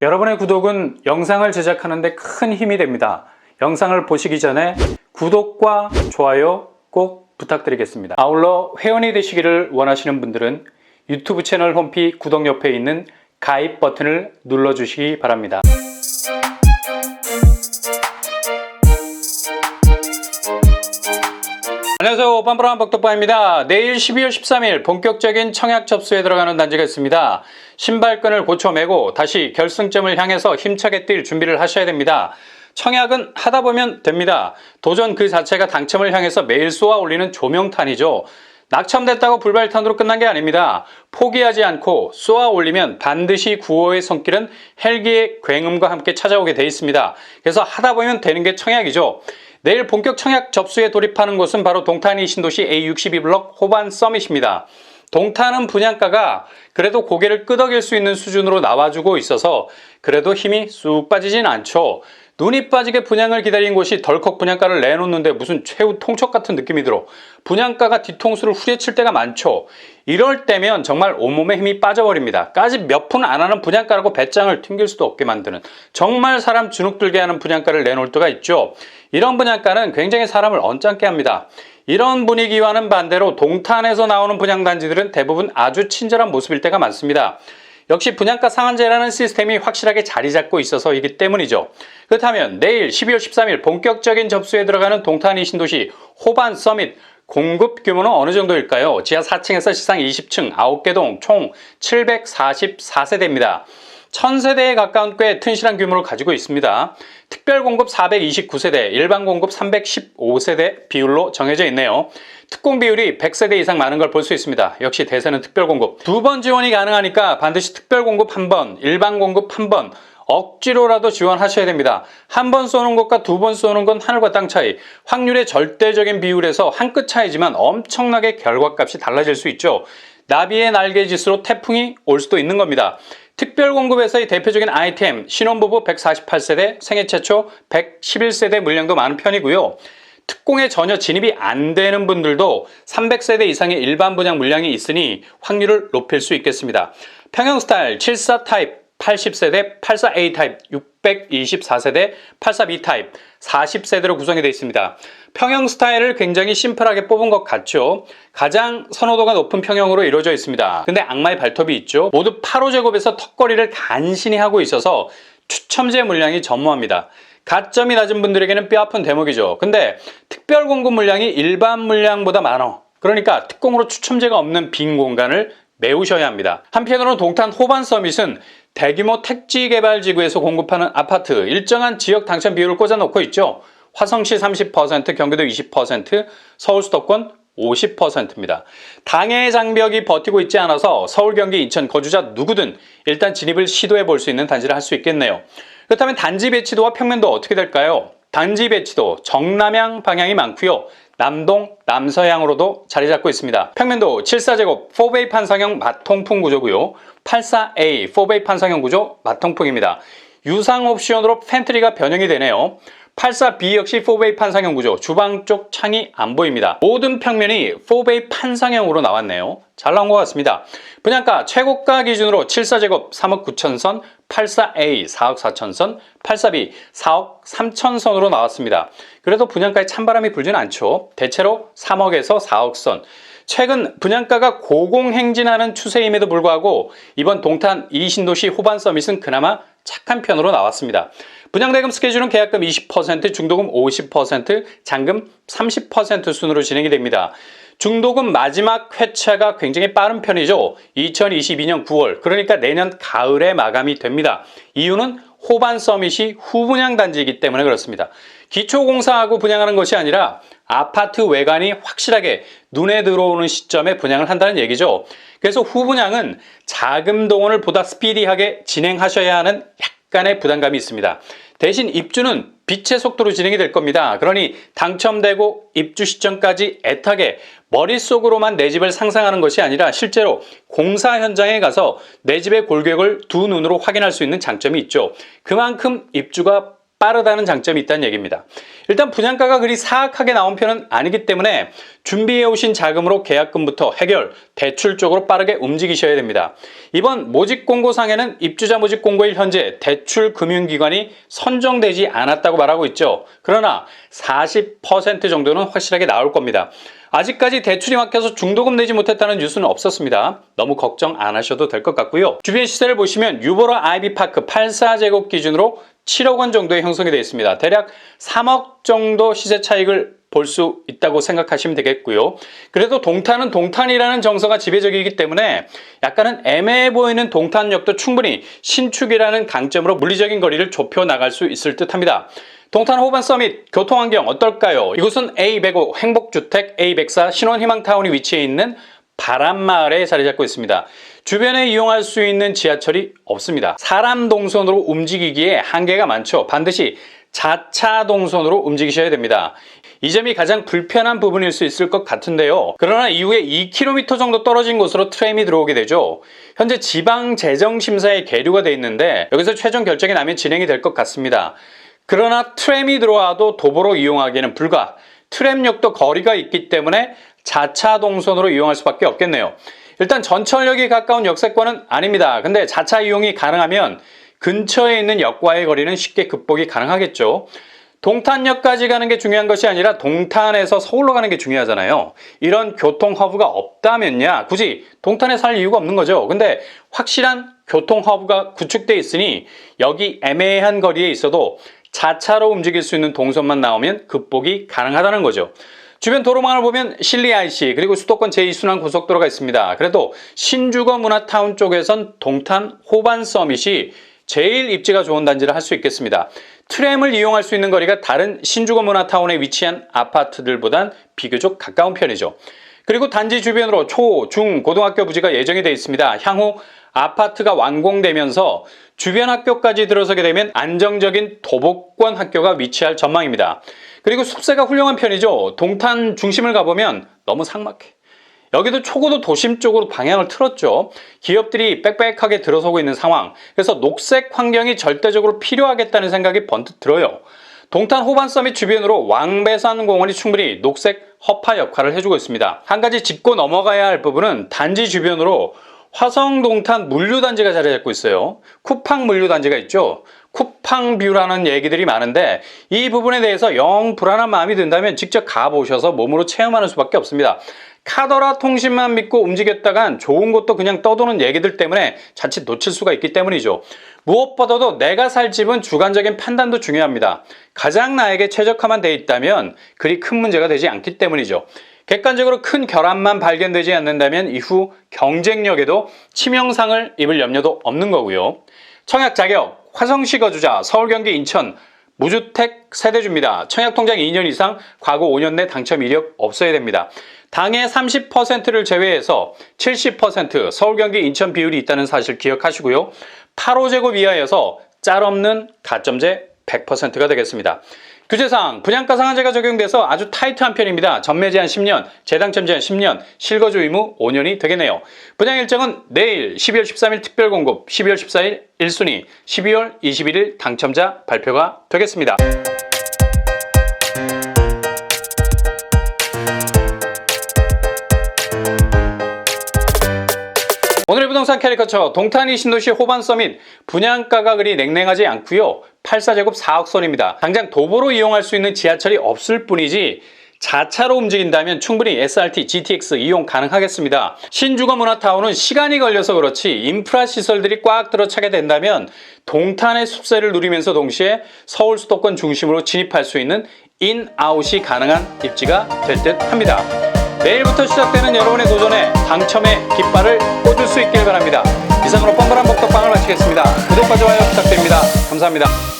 여러분의 구독은 영상을 제작하는 데 큰 힘이 됩니다. 영상을 보시기 전에 구독과 좋아요 꼭 부탁드리겠습니다. 아울러 회원이 되시기를 원하시는 분들은 유튜브 채널 홈피 구독 옆에 있는 가입 버튼을 눌러주시기 바랍니다. 안녕하세요. 빰빠람 박덕방입니다. 내일 12월 13일 본격적인 청약 접수에 들어가는 단지가 있습니다. 신발끈을 고쳐매고 다시 결승점을 향해서 힘차게 뛸 준비를 하셔야 됩니다. 청약은 하다 보면 됩니다. 도전 그 자체가 당첨을 향해서 매일 쏘아 올리는 조명탄이죠. 낙첨됐다고 불발탄으로 끝난 게 아닙니다. 포기하지 않고 쏘아 올리면 반드시 구호의 손길은 헬기의 굉음과 함께 찾아오게 돼 있습니다. 그래서 하다 보면 되는 게 청약이죠. 내일 본격 청약 접수에 돌입하는 곳은 바로 동탄 이신도시 A62블럭 호반 서밋입니다. 동탄은 분양가가 그래도 고개를 끄덕일 수 있는 수준으로 나와주고 있어서 그래도 힘이 쑥 빠지진 않죠. 눈이 빠지게 분양을 기다린 곳이 덜컥 분양가를 내놓는데 무슨 최후 통첩 같은 느낌이 들어. 분양가가 뒤통수를 후려칠 때가 많죠. 이럴 때면 정말 온몸에 힘이 빠져버립니다. 까짓 몇 푼 안 하는 분양가라고 배짱을 튕길 수도 없게 만드는, 정말 사람 주눅들게 하는 분양가를 내놓을 때가 있죠. 이런 분양가는 굉장히 사람을 언짢게 합니다. 이런 분위기와는 반대로 동탄에서 나오는 분양단지들은 대부분 아주 친절한 모습일 때가 많습니다. 역시 분양가 상한제라는 시스템이 확실하게 자리 잡고 있어서이기 때문이죠. 그렇다면 내일 12월 13일 본격적인 접수에 들어가는 동탄 이신도시 호반 서밋, 공급 규모는 어느 정도일까요? 지하 4층에서 시상 20층, 9개 동 총 744세대입니다. 1000세대에 가까운 꽤 튼실한 규모를 가지고 있습니다. 특별 공급 429세대, 일반 공급 315세대 비율로 정해져 있네요. 특공 비율이 100세대 이상 많은 걸 볼 수 있습니다. 역시 대세는 특별 공급. 2번 지원이 가능하니까 반드시 특별 공급 1번, 일반 공급 1번, 억지로라도 지원하셔야 됩니다. 한 번 쏘는 것과 2번 쏘는 건 하늘과 땅 차이. 확률의 절대적인 비율에서 한 끗 차이지만 엄청나게 결과값이 달라질 수 있죠. 나비의 날개짓으로 태풍이 올 수도 있는 겁니다. 특별공급에서의 대표적인 아이템, 신혼부부 148세대, 생애 최초 111세대 물량도 많은 편이고요. 특공에 전혀 진입이 안 되는 분들도 300세대 이상의 일반 분양 물량이 있으니 확률을 높일 수 있겠습니다. 평형 스타일 74 타입 80세대, 84A 타입 624세대, 84B 타입 40세대로 구성이 되어 있습니다. 평형 스타일을 굉장히 심플하게 뽑은 것 같죠. 가장 선호도가 높은 평형으로 이루어져 있습니다. 근데 악마의 발톱이 있죠. 모두 8호제곱에서 턱걸이를 간신히 하고 있어서 추첨제 물량이 전무합니다. 가점이 낮은 분들에게는 뼈아픈 대목이죠. 근데 특별 공급 물량이 일반 물량보다 많아. 그러니까 특공으로 추첨제가 없는 빈 공간을 메우셔야 합니다. 한편으로 동탄 호반 서밋은 대규모 택지개발지구에서 공급하는 아파트 일정한 지역 당첨 비율을 꽂아놓고 있죠. 화성시 30%, 경기도 20%, 서울 수도권 50%입니다. 당해 장벽이 버티고 있지 않아서 서울, 경기, 인천 거주자 누구든 일단 진입을 시도해 볼 수 있는 단지를 할 수 있겠네요. 그렇다면 단지 배치도와 평면도 어떻게 될까요? 단지 배치도 정남향 방향이 많고요. 남동, 남서향으로도 자리 잡고 있습니다. 평면도 74제곱 4베이 판상형 마통풍 구조고요. 84A 4베이 판상형 구조 마통풍입니다. 유상 옵션으로 팬트리가 변형이 되네요. 84B 역시 4베이 판상형 구조, 주방 쪽 창이 안 보입니다. 모든 평면이 4베이 판상형으로 나왔네요. 잘 나온 것 같습니다. 분양가 최고가 기준으로 74제곱 3억 9천선, 84A 4억 4천선, 84B 4억 3천선으로 나왔습니다. 그래도 분양가에 찬바람이 불지는 않죠. 대체로 3억에서 4억 선. 최근 분양가가 고공행진하는 추세임에도 불구하고 이번 동탄 이신도시 호반 서밋은 그나마 착한 편으로 나왔습니다. 분양대금 스케줄은 계약금 20%, 중도금 50%, 잔금 30% 순으로 진행이 됩니다. 중도금 마지막 회차가 굉장히 빠른 편이죠. 2022년 9월, 그러니까 내년 가을에 마감이 됩니다. 이유는 호반 서밋이 후분양 단지이기 때문에 그렇습니다. 기초공사하고 분양하는 것이 아니라 아파트 외관이 확실하게 눈에 들어오는 시점에 분양을 한다는 얘기죠. 그래서 후분양은 자금 동원을 보다 스피디하게 진행하셔야 하는 약간의 부담감이 있습니다. 대신 입주는 빛의 속도로 진행이 될 겁니다. 그러니 당첨되고 입주 시점까지 애타게 머릿속으로만 내 집을 상상하는 것이 아니라 실제로 공사 현장에 가서 내 집의 골격을 두 눈으로 확인할 수 있는 장점이 있죠. 그만큼 입주가 빠르다는 장점이 있다는 얘기입니다. 일단 분양가가 그리 사악하게 나온 편은 아니기 때문에 준비해 오신 자금으로 계약금부터 해결, 대출 쪽으로 빠르게 움직이셔야 됩니다. 이번 모집 공고상에는 입주자 모집 공고일 현재 대출 금융기관이 선정되지 않았다고 말하고 있죠. 그러나 40% 정도는 확실하게 나올 겁니다. 아직까지 대출이 막혀서 중도금 내지 못했다는 뉴스는 없었습니다. 너무 걱정 안 하셔도 될 것 같고요. 주변 시세를 보시면 유보라 아이비파크 84제곱 기준으로 7억 원 정도에 형성이 되어 있습니다. 대략 3억 정도 시세 차익을 볼 수 있다고 생각하시면 되겠고요. 그래도 동탄은 동탄이라는 정서가 지배적이기 때문에 약간은 애매해 보이는 동탄역도 충분히 신축이라는 강점으로 물리적인 거리를 좁혀 나갈 수 있을 듯합니다. 동탄 호반 서밋 교통환경 어떨까요? 이곳은 A105 행복주택 A104 신원희망타운이 위치해 있는 바람마을에 자리 잡고 있습니다. 주변에 이용할 수 있는 지하철이 없습니다. 사람 동선으로 움직이기에 한계가 많죠. 반드시 자차 동선으로 움직이셔야 됩니다. 이 점이 가장 불편한 부분일 수 있을 것 같은데요. 그러나 이후에 2km 정도 떨어진 곳으로 트램이 들어오게 되죠. 현재 지방재정심사에 계류가 되어 있는데 여기서 최종 결정이 나면 진행이 될 것 같습니다. 그러나 트램이 들어와도 도보로 이용하기에는 불가. 트램역도 거리가 있기 때문에 자차 동선으로 이용할 수밖에 없겠네요. 일단 전철역이 가까운 역세권은 아닙니다. 근데 자차 이용이 가능하면 근처에 있는 역과의 거리는 쉽게 극복이 가능하겠죠. 동탄역까지 가는 게 중요한 것이 아니라 동탄에서 서울로 가는 게 중요하잖아요. 이런 교통 허브가 없다면야 굳이 동탄에 살 이유가 없는 거죠. 근데 확실한 교통 허브가 구축돼 있으니 여기 애매한 거리에 있어도 자차로 움직일 수 있는 동선만 나오면 극복이 가능하다는 거죠. 주변 도로망을 보면 실리 IC 그리고 수도권 제2순환 고속도로가 있습니다. 그래도 신주거 문화타운 쪽에선 동탄 호반 서밋이 제일 입지가 좋은 단지를 할 수 있겠습니다. 트램을 이용할 수 있는 거리가 다른 신주거 문화타운에 위치한 아파트들보단 비교적 가까운 편이죠. 그리고 단지 주변으로 초, 중, 고등학교 부지가 예정이 되어 있습니다. 향후 아파트가 완공되면서 주변 학교까지 들어서게 되면 안정적인 도보권 학교가 위치할 전망입니다. 그리고 숙세가 훌륭한 편이죠. 동탄 중심을 가보면 너무 삭막해. 여기도 초고도 도심 쪽으로 방향을 틀었죠. 기업들이 빽빽하게 들어서고 있는 상황. 그래서 녹색 환경이 절대적으로 필요하겠다는 생각이 번뜩 들어요. 동탄 호반 서밋 주변으로 왕배산 공원이 충분히 녹색 허파 역할을 해주고 있습니다. 한 가지 짚고 넘어가야 할 부분은 단지 주변으로 화성동탄 물류단지가 자리 잡고 있어요. 쿠팡 물류단지가 있죠. 쿠팡뷰라는 얘기들이 많은데 이 부분에 대해서 영 불안한 마음이 든다면 직접 가보셔서 몸으로 체험하는 수밖에 없습니다. 카더라 통신만 믿고 움직였다간 좋은 것도 그냥 떠도는 얘기들 때문에 자칫 놓칠 수가 있기 때문이죠. 무엇보다도 내가 살 집은 주관적인 판단도 중요합니다. 가장 나에게 최적화만 돼 있다면 그리 큰 문제가 되지 않기 때문이죠. 객관적으로 큰 결함만 발견되지 않는다면 이후 경쟁력에도 치명상을 입을 염려도 없는 거고요. 청약 자격, 화성시 거주자, 서울, 경기, 인천, 무주택 세대주입니다. 청약 통장 2년 이상, 과거 5년 내 당첨 이력 없어야 됩니다. 당의 30%를 제외해서 70% 서울, 경기, 인천 비율이 있다는 사실 기억하시고요. 8호제곱 이하여서 짤 없는 가점제 100%가 되겠습니다. 규제사항, 분양가 상한제가 적용돼서 아주 타이트한 편입니다. 전매 제한 10년, 재당첨 제한 10년, 실거주 의무 5년이 되겠네요. 분양 일정은 내일 12월 13일 특별공급, 12월 14일 1순위, 12월 21일 당첨자 발표가 되겠습니다. 오늘의 부동산 캐리커처 동탄이 신도시 호반 서밋 분양가가 그리 냉랭하지 않고요. 84제곱 4억 선입니다. 당장 도보로 이용할 수 있는 지하철이 없을 뿐이지 자차로 움직인다면 충분히 SRT, GTX 이용 가능하겠습니다. 신주거 문화타운은 시간이 걸려서 그렇지 인프라 시설들이 꽉 들어차게 된다면 동탄의 숲세를 누리면서 동시에 서울 수도권 중심으로 진입할 수 있는 인아웃이 가능한 입지가 될 듯 합니다. 내일부터 시작되는 여러분의 도전에 당첨의 깃발을 꽂을 수 있길 바랍니다. 이상으로 뻔뻔한 복덕방을 마치겠습니다. 구독과 좋아요 부탁드립니다. 감사합니다.